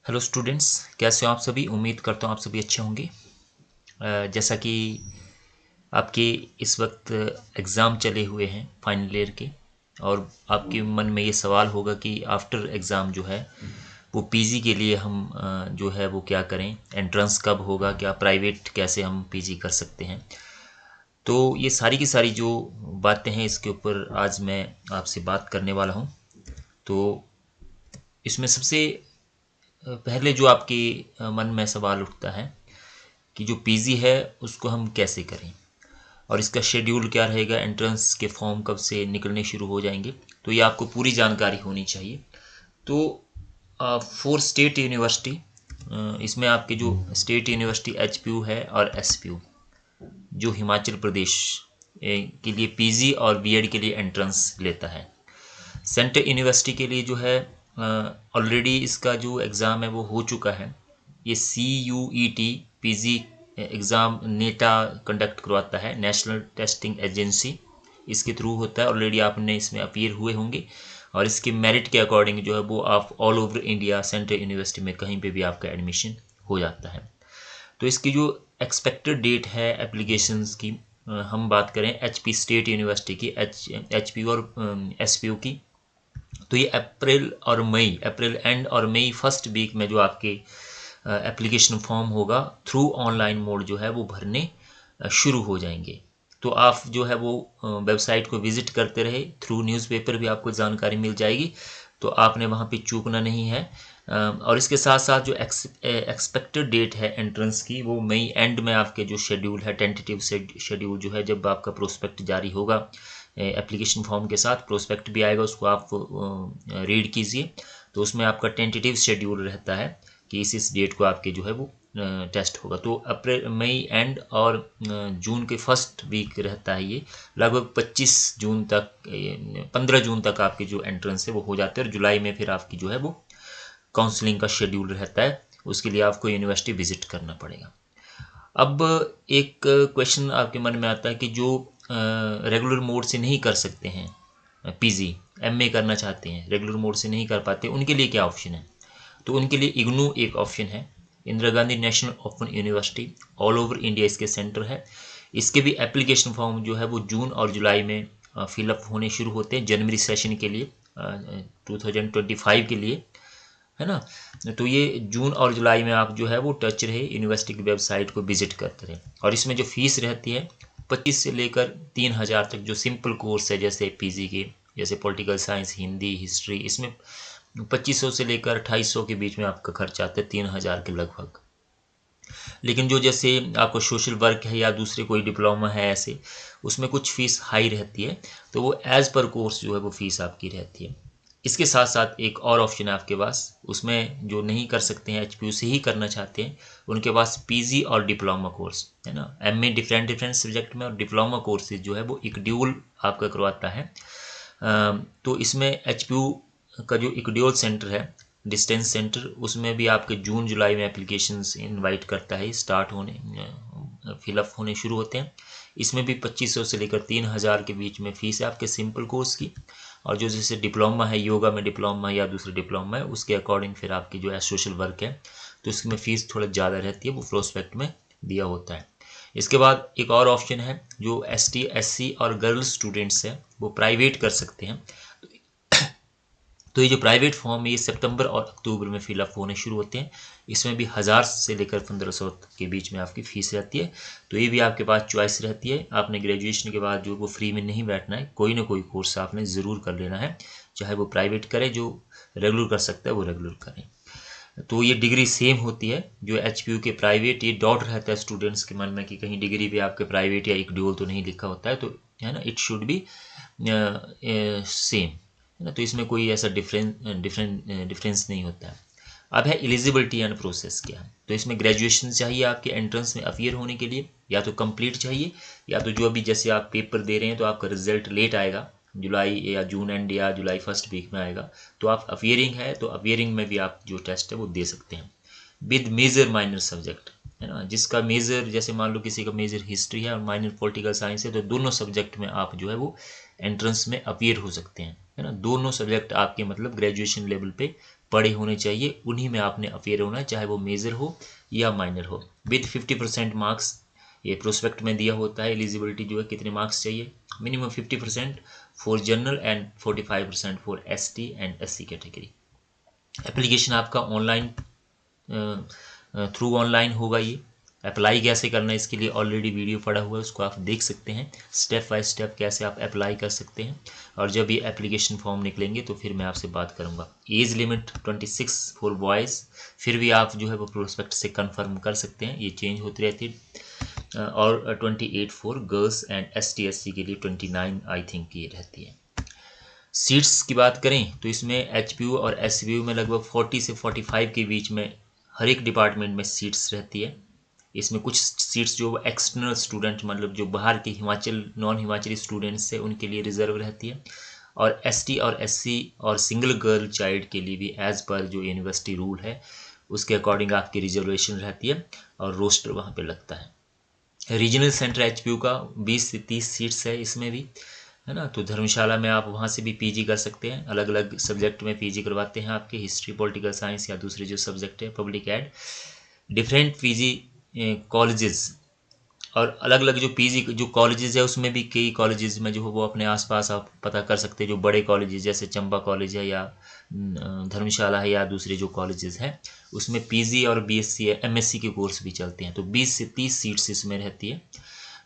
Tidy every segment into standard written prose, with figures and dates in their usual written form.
Hello students, कैसे हो आप सभी। उम्मीद करता हूँ आप सभी अच्छे होंगे। जैसा कि आपके इस वक्त एग्ज़ाम चले हुए हैं फाइनल ईयर के, और आपके मन में ये सवाल होगा कि आफ्टर एग्ज़ाम जो है वो पीजी के लिए हम जो है वो क्या करें, एंट्रेंस कब होगा, क्या प्राइवेट कैसे हम पीजी कर सकते हैं। तो ये सारी की सारी जो बातें हैं इसके ऊपर आज मैं आपसे बात करने वाला हूँ। तो इसमें सबसे पहले जो आपके मन में सवाल उठता है कि जो पीजी है उसको हम कैसे करें और इसका शेड्यूल क्या रहेगा, एंट्रेंस के फॉर्म कब से निकलने शुरू हो जाएंगे। तो ये आपको पूरी जानकारी होनी चाहिए। तो फोर स्टेट यूनिवर्सिटी, इसमें आपके जो स्टेट यूनिवर्सिटी एचपीयू है और एसपीयू जो हिमाचल प्रदेश के लिए पीजी और बीएड के लिए एंट्रेंस लेता है। सेंट्रल यूनिवर्सिटी के लिए जो है ऑलरेडी इसका जो एग्ज़ाम है वो हो चुका है। ये CUET पीजी एग्ज़ाम नेटा कंडक्ट करवाता है, नेशनल टेस्टिंग एजेंसी, इसके थ्रू होता है। ऑलरेडी आपने इसमें अपीयर हुए होंगे और इसके मेरिट के अकॉर्डिंग जो है वो आप all over India central university में कहीं पे भी आपका एडमिशन हो जाता है। तो इसकी जो एक्सपेक्टेड डेट है एप्लीकेशंस की, हम बात करें एचपी स्टेट यूनिवर्सिटी की, एचपी और एसपीयू की, तो ये अप्रैल एंड और मई फर्स्ट वीक में जो आपके एप्लीकेशन फॉर्म होगा थ्रू ऑनलाइन मोड जो है वो भरने शुरू हो जाएंगे। तो आप जो है वो वेबसाइट को विजिट करते रहे, थ्रू न्यूज़पेपर भी आपको जानकारी मिल जाएगी, तो आपने वहाँ पे चूकना नहीं है। और इसके साथ साथ जो एक्सपेक्टेड डेट है एंट्रेंस की वो मई एंड में आपके जो शेड्यूल है, टेंटेटिव शेड्यूल जो है, जब आपका प्रोस्पेक्ट जारी होगा एप्लीकेशन फॉर्म के साथ प्रोस्पेक्ट भी आएगा, उसको आप रीड कीजिए। तो उसमें आपका टेंटेटिव शेड्यूल रहता है कि इस डेट को आपके जो है वो टेस्ट होगा। तो अप्रैल मई एंड और जून के फर्स्ट वीक रहता है ये, लगभग 25 जून तक 15 जून तक आपकी जो एंट्रेंस है वो हो जाते हैं। और जुलाई में फिर आपकी जो है वो काउंसलिंग का शेड्यूल रहता है, उसके लिए आपको यूनिवर्सिटी विजिट करना पड़ेगा। अब एक क्वेश्चन आपके मन में आता है कि जो रेगुलर मोड से नहीं कर सकते हैं पीजी, एमए करना चाहते हैं, रेगुलर मोड से नहीं कर पाते, उनके लिए क्या ऑप्शन है। तो उनके लिए इग्नू एक ऑप्शन है, Indira Gandhi national open university, all over India इसके सेंटर है। इसके भी एप्लीकेशन फॉर्म जो है वो जून और जुलाई में फिलअप होने शुरू होते हैं, जनवरी सेशन के लिए, 2025 के लिए, है ना। तो ये जून और जुलाई में आप जो है वो टच रहे, यूनिवर्सिटी की वेबसाइट को विजिट करते रहे। और इसमें जो फीस रहती है 25 से लेकर 3000 तक, जो सिंपल कोर्स है जैसे पीजी के, जैसे पॉलिटिकल साइंस, हिंदी, हिस्ट्री, इसमें 2500 से लेकर 2800 के बीच में आपका खर्च आता है, 3000 के लगभग। लेकिन जो जैसे आपको सोशल वर्क है या दूसरे कोई डिप्लोमा है ऐसे, उसमें कुछ फ़ीस हाई रहती है, तो वो एज़ पर कोर्स जो है वो फ़ीस आपकी रहती है। इसके साथ साथ एक और ऑप्शन है आपके पास, उसमें जो नहीं कर सकते हैं, एचपीयू से ही करना चाहते हैं, उनके पास पीजी और डिप्लोमा कोर्स है ना। एमए डिफरेंट डिफरेंट सब्जेक्ट में, और डिप्लोमा कोर्सेज जो है वो इक्ड्यूल आपका करवाता है। तो इसमें एचपीयू का जो इक्ड्यूल सेंटर है, डिस्टेंस सेंटर, उसमें भी आपके जून जुलाई में एप्लीकेशंस इनवाइट करता है, स्टार्ट होने फिलअप होने शुरू होते हैं। इसमें भी 2500 से लेकर 3000 के बीच में फ़ीस है आपके सिंपल कोर्स की। और जो जैसे डिप्लोमा है, योगा में डिप्लोमा या दूसरे डिप्लोमा है, उसके अकॉर्डिंग फिर आपकी जो है सोशल वर्क है, तो इसमें फ़ीस थोड़ा ज़्यादा रहती है, वो प्रोस्पेक्ट में दिया होता है। इसके बाद एक और ऑप्शन है, जो एसटी एससी और गर्ल्स स्टूडेंट्स हैं वो प्राइवेट कर सकते हैं। तो ये जो प्राइवेट फॉर्म है ये सितंबर और अक्टूबर में फिलअप होने शुरू होते हैं। इसमें भी 1000 से लेकर 1500 के बीच में आपकी फ़ीस रहती है। तो ये भी आपके पास चॉइस रहती है, आपने ग्रेजुएशन के बाद जो वो फ्री में नहीं बैठना है, कोई ना कोई कोर्स आपने ज़रूर कर लेना है, चाहे वो प्राइवेट करें, जो रेगुलर कर सकता है वो रेगुलर करें। तो ये डिग्री सेम होती है, जो एचपीयू के प्राइवेट, ये डॉट रहता है स्टूडेंट्स के मन में कि कहीं डिग्री भी आपके प्राइवेट या इक्ड्यूल तो नहीं लिखा होता है, तो है ना, इट शुड बी सेम, है ना। तो इसमें कोई ऐसा डिफरेंस नहीं होता है। अब है एलिजिबिलिटी एंड प्रोसेस क्या है। तो इसमें ग्रेजुएशन चाहिए आपके एंट्रेंस में अपियर होने के लिए, या तो कंप्लीट चाहिए, या तो जो अभी जैसे आप पेपर दे रहे हैं तो आपका रिजल्ट लेट आएगा, जुलाई या जून एंड या जुलाई फर्स्ट वीक में आएगा, तो आप अपियरिंग है, तो अपियरिंग में भी आप जो टेस्ट है वो दे सकते हैं विद मेजर माइनर सब्जेक्ट, है ना। जिसका मेजर, जैसे मान लो किसी का मेजर हिस्ट्री है और माइनर पॉलिटिकल साइंस है, तो दोनों सब्जेक्ट में आप जो है वो एंट्रेंस में अपियर हो सकते हैं, है ना। दोनों सब्जेक्ट आपके मतलब ग्रेजुएशन लेवल पे पढ़े होने चाहिए, उन्हीं में आपने अफेयर होना है, चाहे वो मेजर हो या माइनर हो। विथ 50% मार्क्स ये प्रोस्पेक्ट में दिया होता है। एलिजिबिलिटी जो है कितने मार्क्स चाहिए, minimum 50% for general and 45% for ST and SC category. Application आपका ऑनलाइन थ्रू ऑनलाइन होगा। ये अप्लाई कैसे करना है इसके लिए ऑलरेडी वीडियो पड़ा हुआ है, उसको आप देख सकते हैं स्टेप बाय स्टेप कैसे आप अप्लाई कर सकते हैं। और जब ये एप्लीकेशन फॉर्म निकलेंगे तो फिर मैं आपसे बात करूंगा। एज लिमिट 26 फॉर बॉयज़, फिर भी आप जो है वो प्रोस्पेक्ट से कंफर्म कर सकते हैं, ये चेंज होती रहती है। और 28 for girls and ST SC के लिए 29 आई थिंक ये रहती है। सीट्स की बात करें तो इसमें HPU और SBU में लगभग 40 से 45 के बीच में हर एक डिपार्टमेंट में सीट्स रहती है। इसमें कुछ सीट्स जो एक्सटर्नल स्टूडेंट मतलब जो बाहर के हिमाचल नॉन हिमाचली स्टूडेंट्स है उनके लिए रिजर्व रहती है। और ST और SC और सिंगल गर्ल चाइल्ड के लिए भी एज पर जो यूनिवर्सिटी रूल है उसके अकॉर्डिंग आपकी रिजर्वेशन रहती है और रोस्टर वहाँ पे लगता है। रीजनल सेंटर HPU का 20 से 30 सीट्स है इसमें भी, है ना। तो धर्मशाला में आप वहाँ से भी PG कर सकते हैं, अलग अलग सब्जेक्ट में PG करवाते हैं आपके, हिस्ट्री पॉलिटिकल साइंस या दूसरे जो सब्जेक्ट है public ad. Different PG colleges और अलग अलग जो PG जो कॉलेजेस है उसमें भी कई कॉलेजेस में जो है वो अपने आसपास आप पता कर सकते हैं। जो बड़े कॉलेजेस जैसे चंबा कॉलेज है या धर्मशाला है या दूसरे जो कॉलेजेस हैं उसमें PG और BSc या MSc के कोर्स भी चलते हैं। तो 20 से 30 सीट्स इसमें रहती है,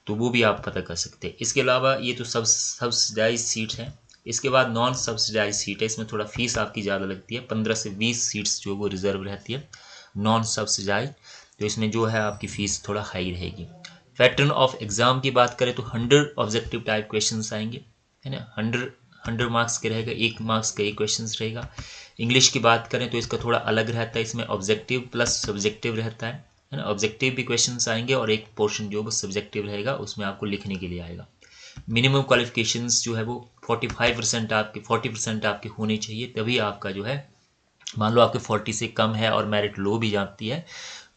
तो वो भी आप पता कर सकते हैं। इसके अलावा ये तो सब्सिडाइज सीट है। इसके बाद नॉन सब्सिडाइज सीट है, इसमें थोड़ा फीस आपकी ज़्यादा लगती है। 15 से 20 सीट्स जो वो रिजर्व रहती है नॉन सब्सिडाइज, तो इसमें जो है आपकी फ़ीस थोड़ा हाई रहेगी। पैटर्न ऑफ एग्ज़ाम की बात करें तो 100 ऑब्जेक्टिव टाइप क्वेश्चन आएंगे, है ना। 100 मार्क्स के रहेगा, 1 मार्क्स का एक क्वेश्चन रहेगा। इंग्लिश की बात करें तो इसका थोड़ा अलग रहता है, इसमें ऑब्जेक्टिव प्लस सब्जेक्टिव रहता है ना। ऑब्जेक्टिव भी क्वेश्चंस आएंगे और एक पोर्शन जो सब्जेक्टिव रहेगा उसमें आपको लिखने के लिए आएगा। मिनिमम क्वालिफिकेशंस जो है वो 45% आपके 40% आपके होने चाहिए, तभी आपका जो है, मान लो आपके 40 से कम है और मेरिट लो भी जाती है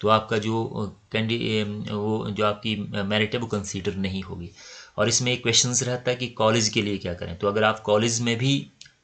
तो आपका जो वो जो आपकी मेरिट है वो कंसीडर नहीं होगी। और इसमें एक क्वेश्चन रहता है कि कॉलेज के लिए क्या करें। तो अगर आप कॉलेज में भी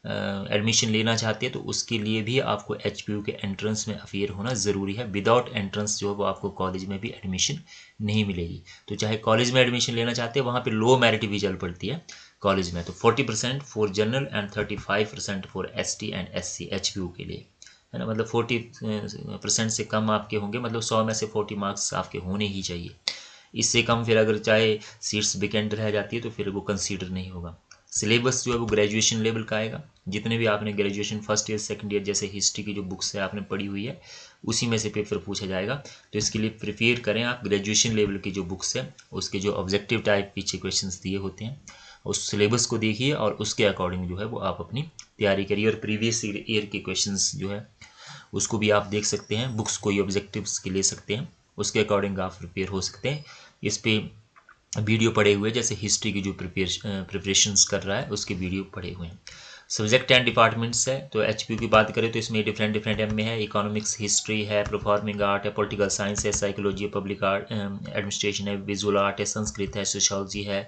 एडमिशन लेना चाहते हैं तो उसके लिए भी आपको HPU के एंट्रेंस में अफेयर होना ज़रूरी है। विदाउट एंट्रेंस जो है वो आपको कॉलेज में भी एडमिशन नहीं मिलेगी। तो चाहे कॉलेज में एडमिशन लेना चाहते हैं वहाँ पे लो मेरिट भी चल पड़ती है कॉलेज में। तो 40% for general and 35% for ST and SC HPU के लिए, है ना। मतलब 40% से कम आपके होंगे, मतलब 100 में से 40 मार्क्स आपके होने ही चाहिए। इससे कम फिर अगर चाहे सीट्स वेकेंट रह जाती है तो फिर वो कंसीडर नहीं होगा। सिलेबस जो है वो ग्रेजुएशन लेवल का आएगा। जितने भी आपने graduation first year second year जैसे हिस्ट्री की जो बुक्स है आपने पढ़ी हुई है उसी में से पेपर पूछा जाएगा। तो इसके लिए प्रिपेयर करें आप ग्रेजुएशन लेवल की जो बुक्स है उसके जो ऑब्जेक्टिव टाइप पीछे क्वेश्चंस दिए होते हैं उस सिलेबस को देखिए और उसके अकॉर्डिंग जो है वो आप अपनी तैयारी करिए। और प्रीवियस ईयर के क्वेश्चंस जो है उसको भी आप देख सकते हैं, बुक्स कोई ऑब्जेक्टिव्स के ले सकते हैं, उसके अकॉर्डिंग आप प्रिपेयर हो सकते हैं। इस पे वीडियो पड़े हुए जैसे हिस्ट्री की जो प्रिपरेशंस कर रहा है उसके वीडियो पड़े हुए हैं। सब्जेक्ट एंड डिपार्टमेंट्स है तो HPU की बात करें तो इसमें डिफरेंट MA है। इकोनॉमिक्स, हिस्ट्री है, परफॉर्मिंग आर्ट है, पॉलिटिकल साइंस है, साइकोलॉजी है, पब्लिक आर्ट एडमिनिस्ट्रेशन है, विजुअल आर्ट है, संस्कृत है, सोशोलॉजी है,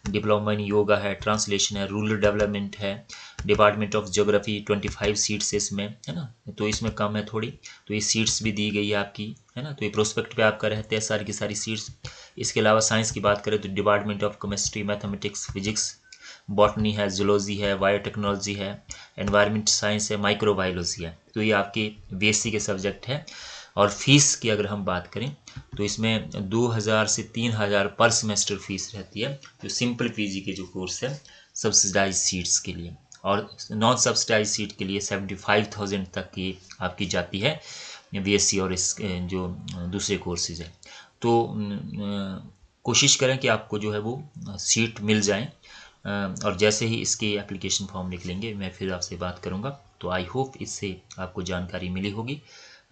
डिप्लोमा इन योगा है, ट्रांसलेशन है, रूरल डेवलपमेंट है, डिपार्टमेंट ऑफ ज्योग्राफी 25 सीट्स है इसमें, है ना। तो इसमें कम है थोड़ी, तो ये सीट्स भी दी गई है आपकी, है ना। तो ये प्रोस्पेक्ट पे आपका रहते हैं सारी की सारी सीट्स। इसके अलावा साइंस की बात करें तो department of chemistry, mathematics, physics, botany है, जूलॉजी है, बायोटेक्नोलॉजी है, एनवायरनमेंट साइंस है, माइक्रोबायोलॉजी है। तो ये आपके BSc के सब्जेक्ट है। और फीस की अगर हम बात करें तो इसमें 2000 से 3000 पर सेमेस्टर फीस रहती है जो सिंपल PG के जो कोर्स है सब्सिडाइज सीट्स के लिए। और नॉन सब्सिडाइज सीट के लिए 75,000 तक की आपकी जाती है BSc और इस जो दूसरे कोर्सेज है। तो कोशिश करें कि आपको जो है वो सीट मिल जाए। और जैसे ही इसके एप्लीकेशन फॉर्म निकलेंगे मैं फिर आपसे बात करूंगा। तो आई होप इससे आपको जानकारी मिली होगी।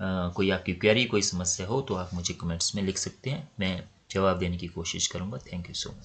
कोई आपकी क्वेरी, कोई समस्या हो तो आप मुझे कमेंट्स में लिख सकते हैं, मैं जवाब देने की कोशिश करूंगा। Thank you so much.